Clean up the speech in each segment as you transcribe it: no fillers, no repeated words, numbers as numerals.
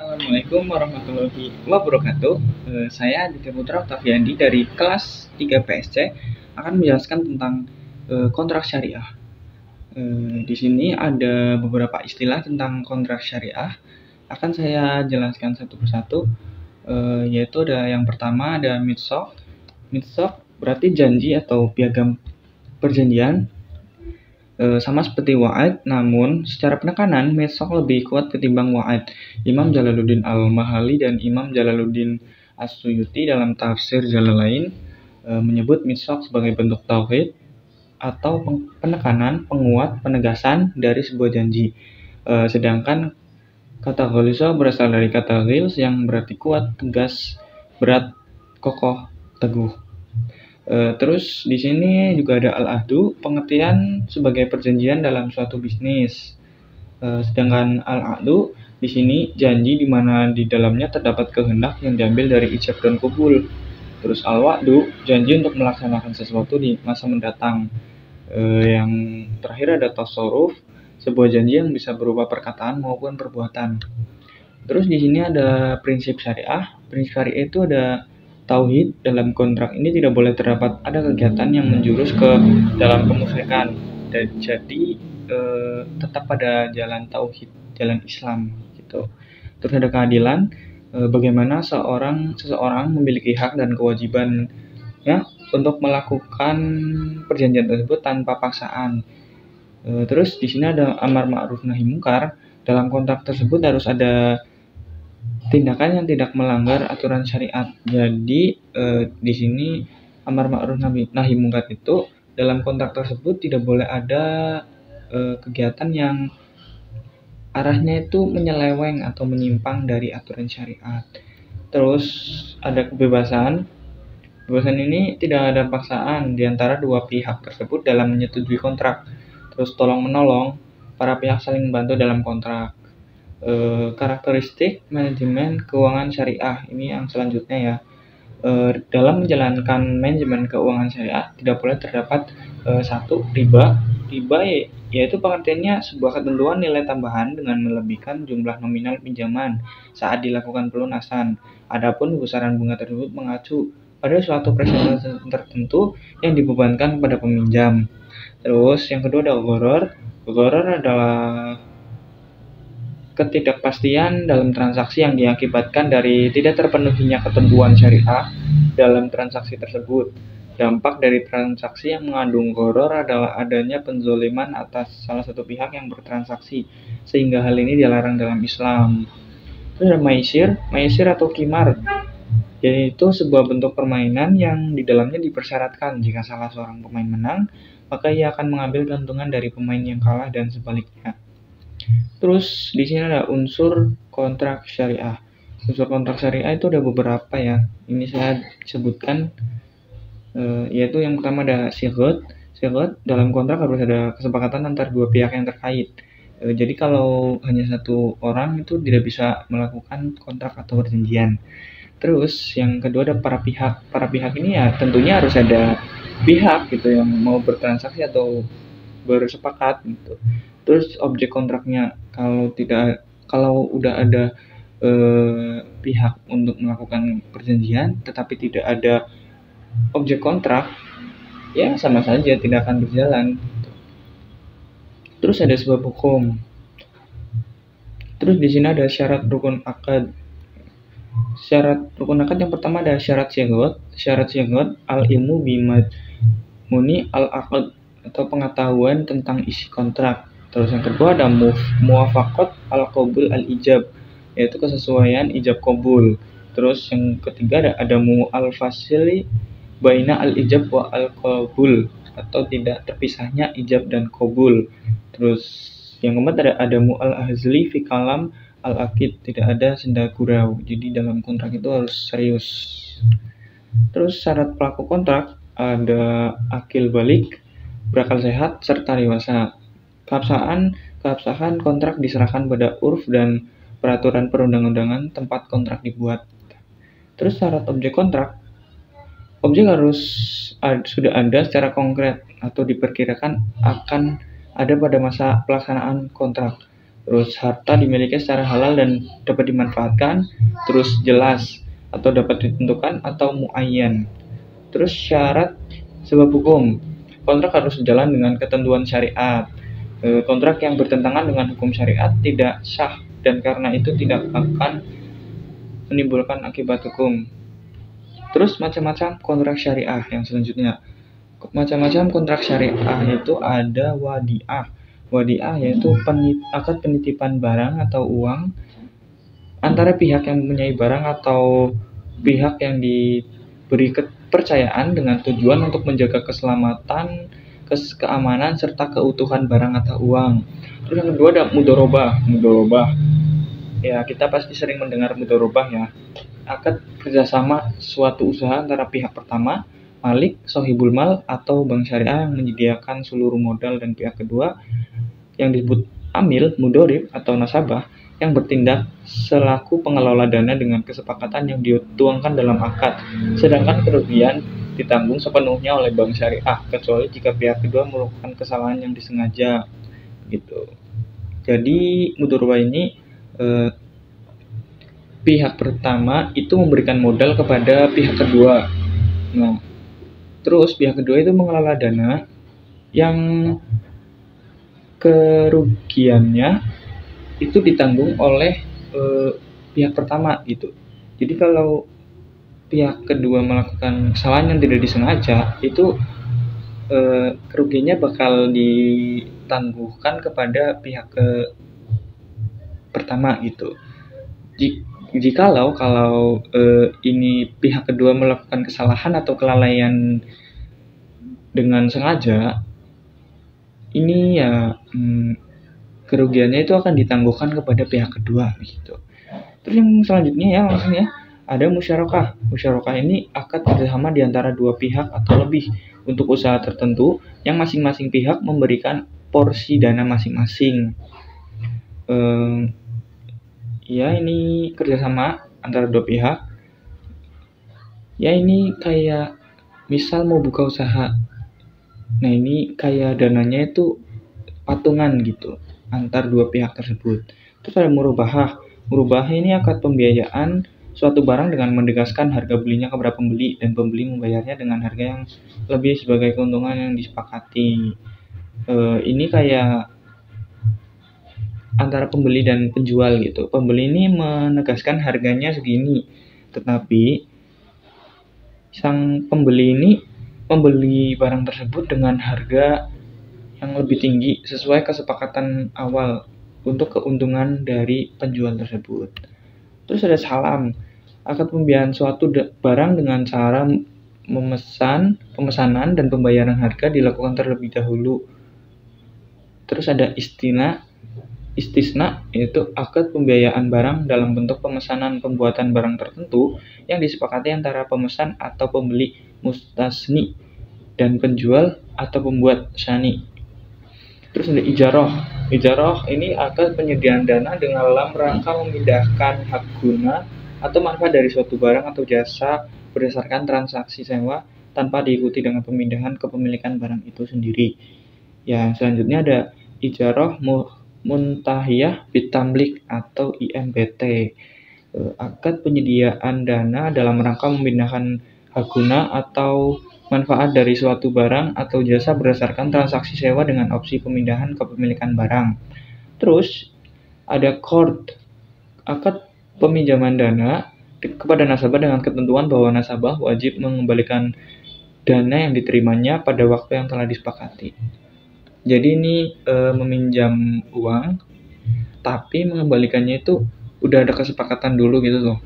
Assalamualaikum warahmatullahi wabarakatuh. Saya Aditya Putra Octaviandi dari kelas 3 PSC akan menjelaskan tentang kontrak syariah. Di sini ada beberapa istilah tentang kontrak syariah. Akan saya jelaskan satu persatu. Yaitu ada yang pertama ada mitsaq. Mitsaq berarti janji atau piagam perjanjian. Sama seperti wa'ad, namun secara penekanan mitsaq lebih kuat ketimbang wa'ad. Imam Jalaluddin Al-Mahali dan Imam Jalaluddin As-Suyuti dalam tafsir Jalalain menyebut mitsaq sebagai bentuk tauhid atau penekanan, penguat, penegasan dari sebuah janji. Sedangkan kata ghalisa berasal dari kata ghils yang berarti kuat, tegas, berat, kokoh, teguh. Terus di sini juga ada al-ahdu, pengertian sebagai perjanjian dalam suatu bisnis. Sedangkan al-aqdu di sini janji di mana di dalamnya terdapat kehendak yang diambil dari ijab dan qabul. Terus al-wa'du, janji untuk melaksanakan sesuatu di masa mendatang. Yang terakhir ada tasarruf, sebuah janji yang bisa berupa perkataan maupun perbuatan. Terus di sini ada prinsip syariah. Prinsip syariah itu ada tauhid. Dalam kontrak ini tidak boleh terdapat ada kegiatan yang menjurus ke dalam kemusyrikan. Dan jadi tetap pada jalan tauhid, jalan Islam gitu. Terus ada keadilan, bagaimana seseorang memiliki hak dan kewajiban ya untuk melakukan perjanjian tersebut tanpa paksaan. Terus di sini ada amar ma'ruf nahi mungkar. Dalam kontrak tersebut harus ada tindakan yang tidak melanggar aturan syariat. Jadi di sini amar ma'ruf nahi mungkar itu dalam kontrak tersebut tidak boleh ada kegiatan yang arahnya itu menyeleweng atau menyimpang dari aturan syariat. Terus ada kebebasan. Kebebasan ini tidak ada paksaan di antara dua pihak tersebut dalam menyetujui kontrak. Terus tolong menolong, para pihak saling membantu dalam kontrak. Karakteristik manajemen keuangan syariah ini yang selanjutnya ya. Dalam menjalankan manajemen keuangan syariah tidak boleh terdapat satu riba. Riba yaitu pengertiannya sebuah ketentuan nilai tambahan dengan melebihkan jumlah nominal pinjaman saat dilakukan pelunasan. Adapun besaran bunga tersebut mengacu pada suatu persentase tertentu yang dibebankan pada peminjam. Terus yang kedua ada gharar. Gharar adalah ketidakpastian dalam transaksi yang diakibatkan dari tidak terpenuhinya ketentuan syariah dalam transaksi tersebut. Dampak dari transaksi yang mengandung gharar adalah adanya penzoliman atas salah satu pihak yang bertransaksi, sehingga hal ini dilarang dalam Islam. Terus ada maisir atau kimar, yaitu sebuah bentuk permainan yang di dalamnya dipersyaratkan jika salah seorang pemain menang, maka ia akan mengambil keuntungan dari pemain yang kalah dan sebaliknya. Terus di sini ada unsur kontrak syariah. Unsur kontrak syariah itu ada beberapa ya. Ini saya sebutkan, yaitu yang pertama ada sighot. Sighot dalam kontrak harus ada kesepakatan antar dua pihak yang terkait. Jadi kalau hanya satu orang itu tidak bisa melakukan kontrak atau perjanjian. Terus yang kedua ada para pihak. Para pihak ini ya tentunya harus ada pihak gitu yang mau bertransaksi atau bersepakat gitu. Terus objek kontraknya kalau udah ada pihak untuk melakukan perjanjian tetapi tidak ada objek kontrak, ya sama saja tidak akan berjalan. Terus ada sebab hukum. Terus di sini ada syarat rukun akad. Syarat rukun akad yang pertama ada syarat syaghot. Syarat syaghot al ilmu muni al akad atau pengetahuan tentang isi kontrak. Terus yang kedua ada muwafaqat al qabul al ijab, yaitu kesesuaian ijab qabul. Terus yang ketiga ada mu al fasili baina al ijab wa al qabul, atau tidak terpisahnya ijab dan qabul. Terus yang keempat ada mu al ahzli fi kalam al akid, tidak ada senda gurau. Jadi dalam kontrak itu harus serius. Terus syarat pelaku kontrak ada akil balik, berakal sehat, serta dewasa. Keabsahan kontrak diserahkan pada urf dan peraturan perundang-undangan tempat kontrak dibuat. Terus syarat objek kontrak, objek harus sudah ada secara konkret atau diperkirakan akan ada pada masa pelaksanaan kontrak. terus harta dimiliki secara halal dan dapat dimanfaatkan, terus jelas atau dapat ditentukan atau muayyan. Terus syarat sebab hukum, kontrak harus sejalan dengan ketentuan syariat. Kontrak yang bertentangan dengan hukum syariat tidak sah dan karena itu tidak akan menimbulkan akibat hukum. Terus macam-macam kontrak syariah yang selanjutnya. Macam-macam kontrak syariah itu ada wadiah. Wadiah yaitu akad penitipan barang atau uang antara pihak yang mempunyai barang atau pihak yang diberi kepercayaan dengan tujuan untuk menjaga keselamatan, keamanan, serta keutuhan barang atau uang. Terus yang kedua ada mudorobah. Mudorobah, ya kita pasti sering mendengar mudorobah ya. Akad kerjasama suatu usaha antara pihak pertama, malik, sohibul mal, atau bank syariah yang menyediakan seluruh modal dan pihak kedua yang disebut amil, mudorib, atau nasabah yang bertindak selaku pengelola dana dengan kesepakatan yang dituangkan dalam akad, sedangkan kerugian ditanggung sepenuhnya oleh bank syariah, kecuali jika pihak kedua melakukan kesalahan yang disengaja gitu. Jadi mudorobah ini pihak pertama itu memberikan modal kepada pihak kedua. Nah, terus pihak kedua itu mengelola dana yang kerugiannya itu ditanggung oleh pihak pertama gitu. Jadi kalau pihak kedua melakukan kesalahan yang tidak disengaja, itu kerugiannya bakal ditangguhkan kepada pihak pertama gitu. Jikalau ini pihak kedua melakukan kesalahan atau kelalaian dengan sengaja, ini ya kerugiannya itu akan ditangguhkan kepada pihak kedua gitu. Terus yang selanjutnya ya langsung ya ada musyarakah. Musyarakah ini akad kerjasama di antara dua pihak atau lebih untuk usaha tertentu yang masing-masing pihak memberikan porsi dana masing-masing. Ya ini kerjasama antara dua pihak. Ya ini kayak misal mau buka usaha. Nah ini kayak dananya itu patungan gitu antar dua pihak tersebut. Terus ada murabahah. Murabahah ini akad pembiayaan suatu barang dengan menegaskan harga belinya kepada pembeli dan pembeli membayarnya dengan harga yang lebih sebagai keuntungan yang disepakati. Ini kayak antara pembeli dan penjual gitu. Pembeli ini menegaskan harganya segini, tetapi sang pembeli ini membeli barang tersebut dengan harga yang lebih tinggi sesuai kesepakatan awal untuk keuntungan dari penjual tersebut. Terus ada salam, akad pembiayaan suatu barang dengan cara pemesanan dan pembayaran harga dilakukan terlebih dahulu. Terus ada istisna, yaitu akad pembiayaan barang dalam bentuk pemesanan pembuatan barang tertentu yang disepakati antara pemesan atau pembeli mustasni dan penjual atau pembuat syani. Terus ada ijarah. Ijarah ini akad penyediaan dana dalam rangka memindahkan hak guna atau manfaat dari suatu barang atau jasa berdasarkan transaksi sewa tanpa diikuti dengan pemindahan kepemilikan barang itu sendiri. Ya, selanjutnya ada ijarah muntahiyah bitamlik atau IMBT. Akad penyediaan dana dalam rangka memindahkan hak guna atau manfaat dari suatu barang atau jasa berdasarkan transaksi sewa dengan opsi pemindahan kepemilikan barang. Terus ada qard, akad peminjaman dana kepada nasabah dengan ketentuan bahwa nasabah wajib mengembalikan dana yang diterimanya pada waktu yang telah disepakati. Jadi ini meminjam uang, tapi mengembalikannya itu udah ada kesepakatan dulu gitu loh.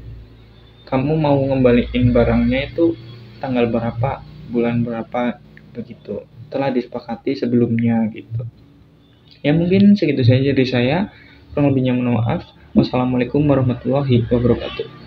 Kamu mau ngembaliin barangnya itu tanggal berapa, bulan berapa, begitu. Telah disepakati sebelumnya gitu. Ya mungkin segitu saja dari saya. Kurang lebihnya mohon maaf. Wassalamualaikum warahmatullahi wabarakatuh.